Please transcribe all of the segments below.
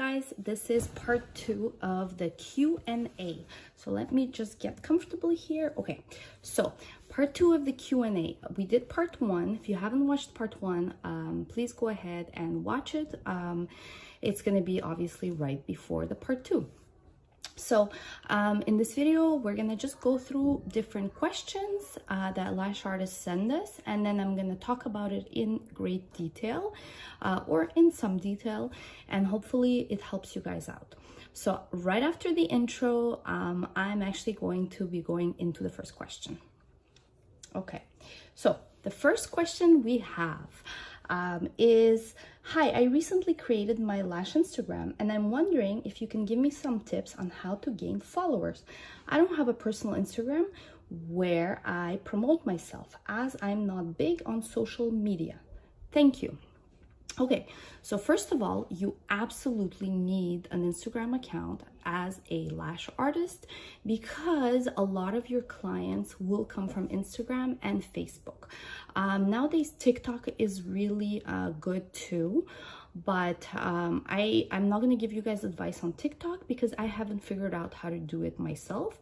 guys, this is part 2 of the Q&A. So let me just get comfortable here. Okay, so part 2 of the Q&A. We did part 1. If you haven't watched part 1, please go ahead and watch it. It's going to be obviously right before the part 2. So in this video, we're gonna just go through different questions that lash artists send us, and then I'm gonna talk about it in great detail or in some detail, and hopefully it helps you guys out. So right after the intro, I'm actually going to be going into the first question. Okay, so the first question we have is, hi, I recently created my lash Instagram and I'm wondering if you can give me some tips on how to gain followers. I don't have a personal Instagram where I promote myself as I'm not big on social media. Thank you. Okay, so first of all, you absolutely need an Instagram account as a lash artist because a lot of your clients will come from Instagram and Facebook. Nowadays, TikTok is really good too, but I'm not going to give you guys advice on TikTok because I haven't figured out how to do it myself.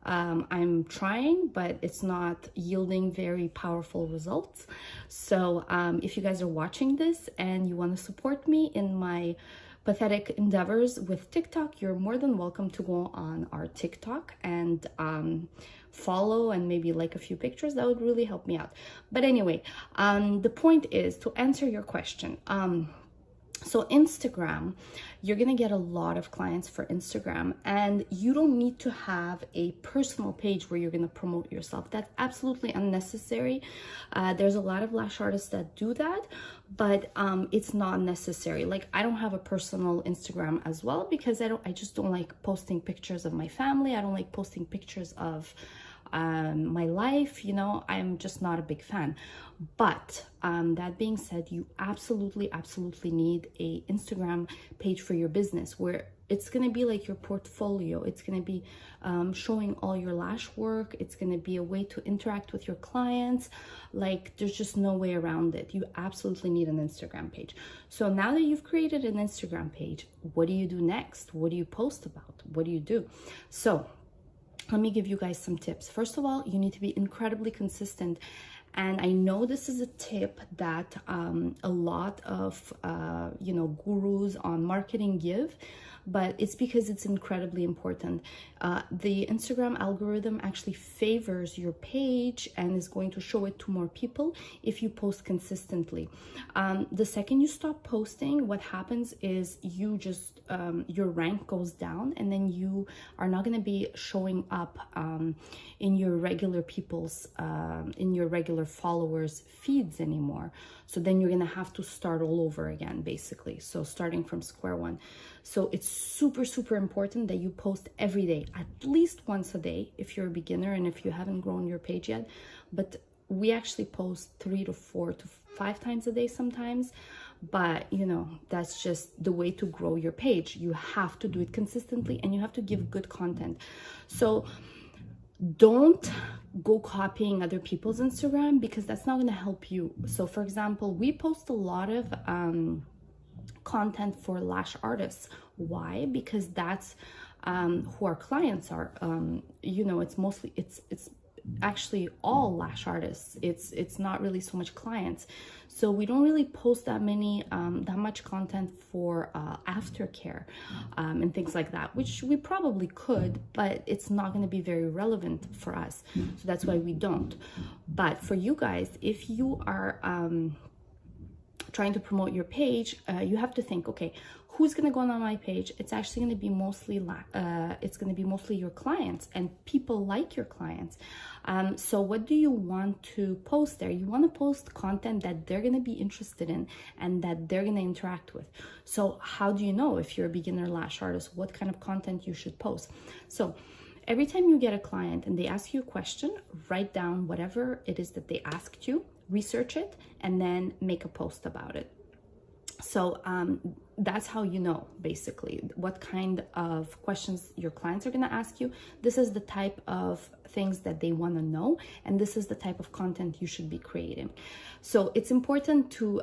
I'm trying, but it's not yielding very powerful results. So if you guys are watching this and you want to support me in my pathetic endeavors with TikTok, you're more than welcome to go on our TikTok and follow and maybe like a few pictures. That would really help me out. But anyway, the point is to answer your question. So Instagram, you're going to get a lot of clients for Instagram, and you don't need to have a personal page where you're going to promote yourself. That's absolutely unnecessary. There's a lot of lash artists that do that, but it's not necessary. Like, I don't have a personal Instagram as well because I just don't like posting pictures of my family. I don't like posting pictures of my life, you know. I'm just not a big fan. But that being said, you absolutely need a Instagram page for your business where it's going to be like your portfolio. It's going to be showing all your lash work. It's going to be a way to interact with your clients. Like, there's just no way around it. You absolutely need an Instagram page. So now that you've created an Instagram page, what do you do next? What do you post about? What do you do? So let me give you guys some tips. First of all, you need to be incredibly consistent. And I know this is a tip that a lot of, gurus on marketing give, but it's because it's incredibly important. The Instagram algorithm actually favors your page and is going to show it to more people if you post consistently. The second you stop posting, what happens is you just, your rank goes down, and then you are not going to be showing up in your regular people's, in your regular followers feeds anymore. So then you're going to have to start all over again, basically. So starting from square one. So it's super important that you post every day, at least once a day if you're a beginner and if you haven't grown your page yet. But we actually post 3 to 4 to 5 times a day sometimes. But you know, that's just the way to grow your page. You have to do it consistently and you have to give good content. So don't go copying other people's Instagram because that's not going to help you. So for example, we post a lot of content for lash artists. Why? Because that's who our clients are. It's actually all lash artists. It's not really so much clients. So we don't really post that much content for aftercare and things like that, which we probably could, but it's not going to be very relevant for us. So that's why we don't. But for you guys, if you are trying to promote your page, you have to think, okay, who's going to go on my page? It's actually going to be mostly your clients, and people like your clients. So what do you want to post there? You want to post content that they're going to be interested in and that they're going to interact with. So how do you know if you're a beginner lash artist what kind of content you should post? So every time you get a client and they ask you a question, write down whatever it is that they asked you, research it, and then make a post about it. So that's how you know basically what kind of questions your clients are going to ask you. This is the type of things that they want to know, and this is the type of content you should be creating. So it's important to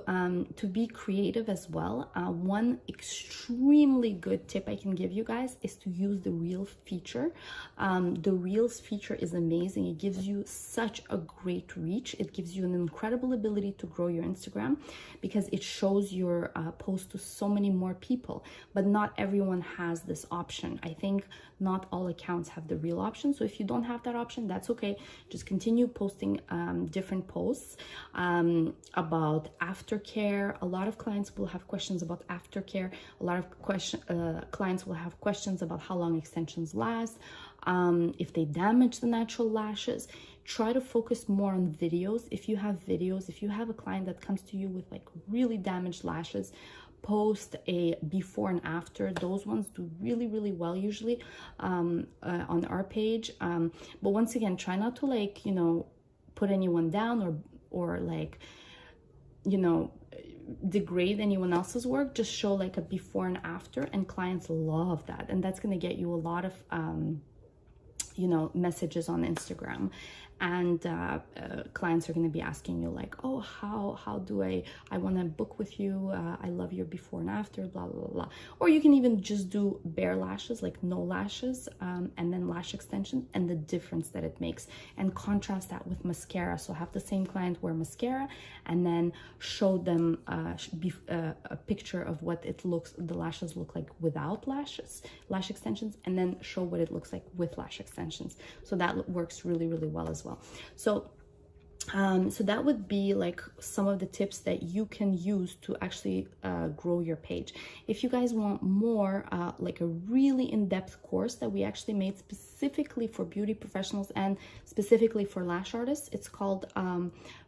be creative as well. One extremely good tip I can give you guys is to use the Reels feature. The Reels feature is amazing. It gives you such a great reach. It gives you an incredible ability to grow your Instagram because it shows your post to so many more people, but not everyone has this option. I think not all accounts have the Reel option. So if you don't have that option, that's okay. Just continue posting different posts about aftercare. A lot of clients will have questions about aftercare. A lot of clients will have questions about how long extensions last, if they damage the natural lashes. Try to focus more on videos. If you have videos, if you have a client that comes to you with like really damaged lashes, post a before and after. Those ones do really, really well usually on our page. But once again, try not to like, you know, put anyone down or like, you know, degrade anyone else's work. Just show like a before and after, and clients love that. And that's going to get you a lot of, you know, messages on Instagram. And clients are going to be asking you like, oh, how do I want to book with you, I love your before and after, blah blah blah. Or you can even just do bare lashes, like no lashes, and then lash extension, and the difference that it makes, and contrast that with mascara. So have the same client wear mascara and then show them a picture of what the lashes look like without lash extensions, and then show what it looks like with lash extensions. So that works really, really well as well. So that would be like some of the tips that you can use to actually grow your page. If you guys want more, like a really in-depth course that we actually made specifically for beauty professionals and specifically for lash artists, it's called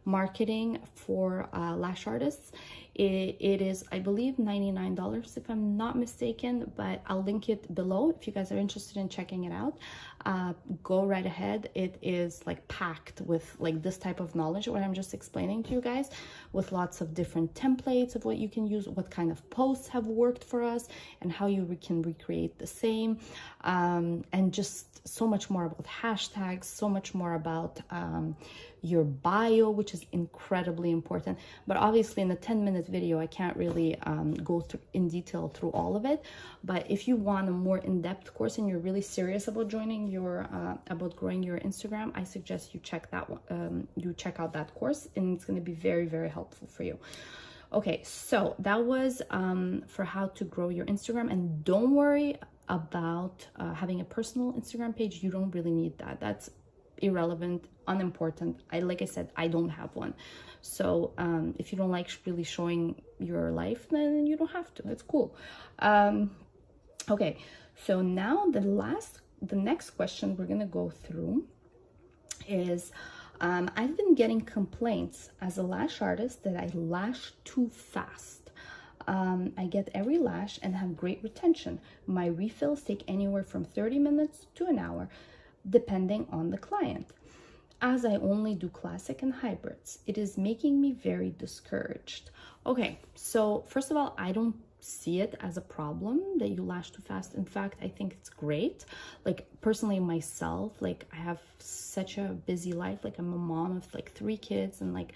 Marketing for Lash Artists. It is, I believe, $99 if I'm not mistaken, but I'll link it below if you guys are interested in checking it out. Go right ahead. It is like packed with like this type of knowledge, what I'm just explaining to you guys, with lots of different templates of what you can use, what kind of posts have worked for us, and how you can recreate the same, and just so much more about hashtags, so much more about your bio, which is incredibly important. But obviously in a 10-minute video, I can't really go through in detail through all of it. But if you want a more in-depth course and you're really serious about joining your about growing your Instagram, I suggest you check that one. You check out that course, and it's going to be very, very helpful for you. Okay, so that was for how to grow your Instagram. And don't worry about having a personal Instagram page. You don't really need that. That's irrelevant, unimportant. Like I said, I don't have one. So if you don't like really showing your life, then you don't have to. It's cool. Okay, so now the next question we're gonna go through is I've been getting complaints as a lash artist that I lash too fast. I get every lash and have great retention. My refills take anywhere from 30 minutes to an hour, depending on the client. As I only do classic and hybrids, it is making me very discouraged. Okay, so first of all, I don't see it as a problem that you lash too fast. In fact, I think it's great. Like personally myself, like I have such a busy life. Like I'm a mom of like 3 kids, and like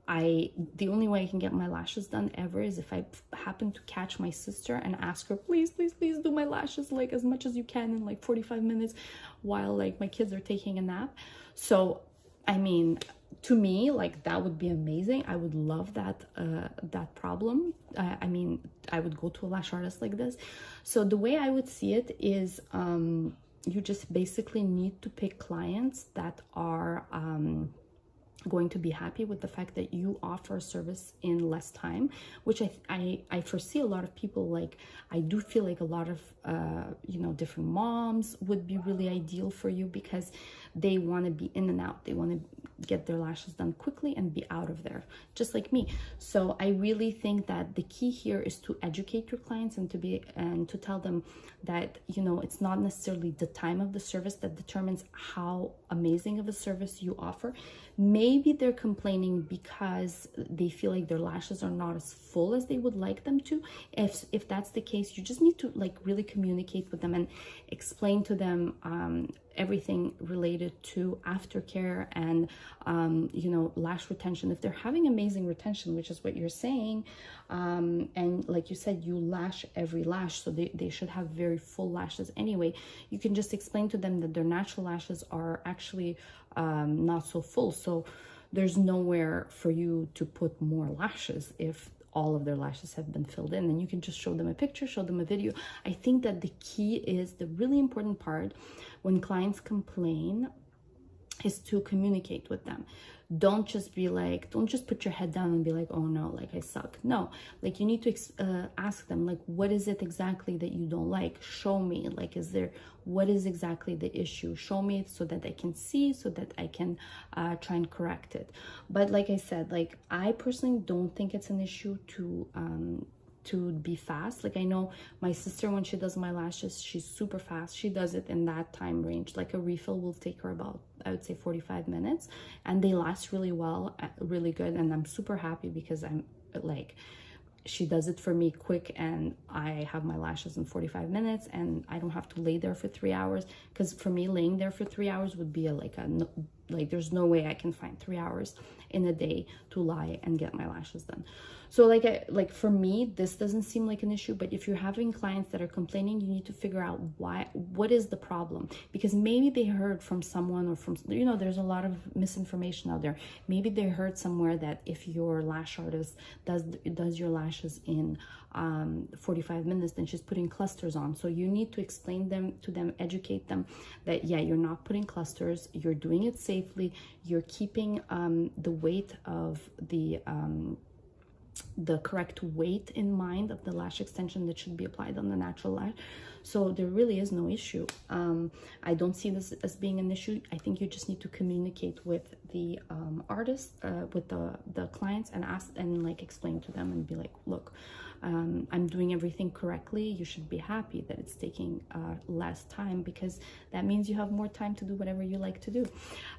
the only way I can get my lashes done ever is if I happen to catch my sister and ask her, please, please, please do my lashes like as much as you can in like 45 minutes while like my kids are taking a nap. So, I mean, to me, like that would be amazing. I would love that, that problem. I mean, I would go to a lash artist like this. So the way I would see it is, you just basically need to pick clients that are, going to be happy with the fact that you offer a service in less time, which I foresee a lot of people. Like I do feel like a lot of you know, different moms would be really ideal for you because they want to be in and out. They want to get their lashes done quickly and be out of there, just like me. So I really think that the key here is to educate your clients and to tell them that, you know, it's not necessarily the time of the service that determines how amazing of a service you offer. Maybe they're complaining because they feel like their lashes are not as full as they would like them to. If that's the case, you just need to like really communicate with them and explain to them everything related to aftercare and you know, lash retention. If they're having amazing retention, which is what you're saying, and like you said, you lash every lash, so they should have very full lashes anyway, you can just explain to them that their natural lashes are actually not so full, so there's nowhere for you to put more lashes if all of their lashes have been filled in. And you can just show them a picture, show them a video. I think that the key is, the really important part when clients complain is to communicate with them. Don't just be like, don't just put your head down and be like, oh no, like I suck. No, like you need to ask them, like, what is it exactly that you don't like? Show me, like, what is exactly the issue? Show me so that I can see, so that I can try and correct it. But like I said, like, I personally don't think it's an issue to be fast. Like, I know my sister, when she does my lashes, she's super fast. She does it in that time range. Like a refill will take her about, I would say, 45 minutes, and they last really well, really good. And I'm super happy because I'm like, she does it for me quick, and I have my lashes in 45 minutes, and I don't have to lay there for 3 hours. Because for me, laying there for 3 hours would be like there's no way I can find 3 hours in a day to lie and get my lashes done. So like for me, this doesn't seem like an issue. But if you're having clients that are complaining, you need to figure out what is the problem, because maybe they heard from someone, or from, you know, there's a lot of misinformation out there. Maybe they heard somewhere that if your lash artist does your lashes in 45 minutes, then she's putting clusters on. So you need to explain to them, educate them that, yeah, you're not putting clusters, you're doing it safely, you're keeping the weight of the correct weight in mind of the lash extension that should be applied on the natural lash. So there really is no issue. I don't see this as being an issue. I think you just need to communicate with the artists, with the clients, and ask and like explain to them and be like, look, I'm doing everything correctly. You should be happy that it's taking less time, because that means you have more time to do whatever you like to do.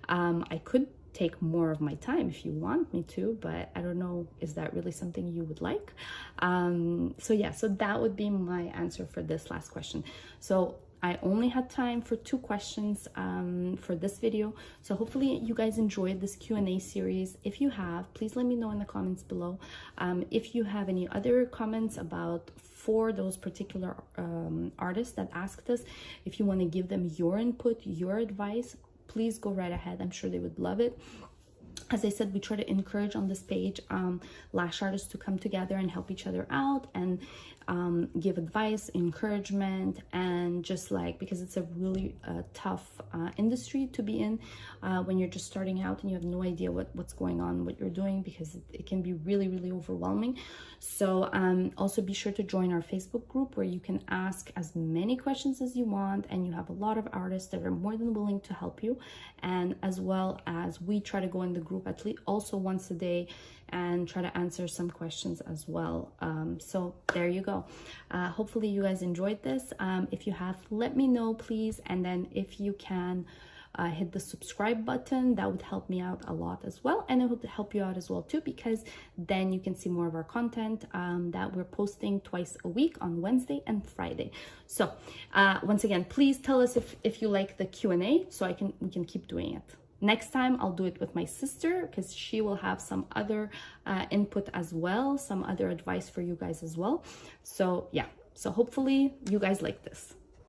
I could take more of my time if you want me to, but I don't know, is that really something you would like? So yeah, so that would be my answer for this last question. So I only had time for 2 questions for this video, so hopefully you guys enjoyed this Q&A series. If you have, please let me know in the comments below. If you have any other comments about for those particular artists that asked us, if you want to give them your input, your advice, please go right ahead. I'm sure they would love it. As I said, we try to encourage on this page lash artists to come together and help each other out and give advice, encouragement, and just like, because it's a really tough industry to be in when you're just starting out and you have no idea what's going on, what you're doing, because it can be really, really overwhelming. So also be sure to join our Facebook group, where you can ask as many questions as you want, and you have a lot of artists that are more than willing to help you. And as well as we try to go in the group at least also once a day and try to answer some questions as well. So there you go. Hopefully you guys enjoyed this. If you have, let me know, please. And then if you can hit the subscribe button, that would help me out a lot as well, and it would help you out as well too, because then you can see more of our content that we're posting twice a week on Wednesday and Friday. So once again, please tell us if you like the Q&A, so we can keep doing it. Next time I'll do it with my sister, because she will have some other input as well, some other advice for you guys as well. So yeah, so hopefully you guys like this.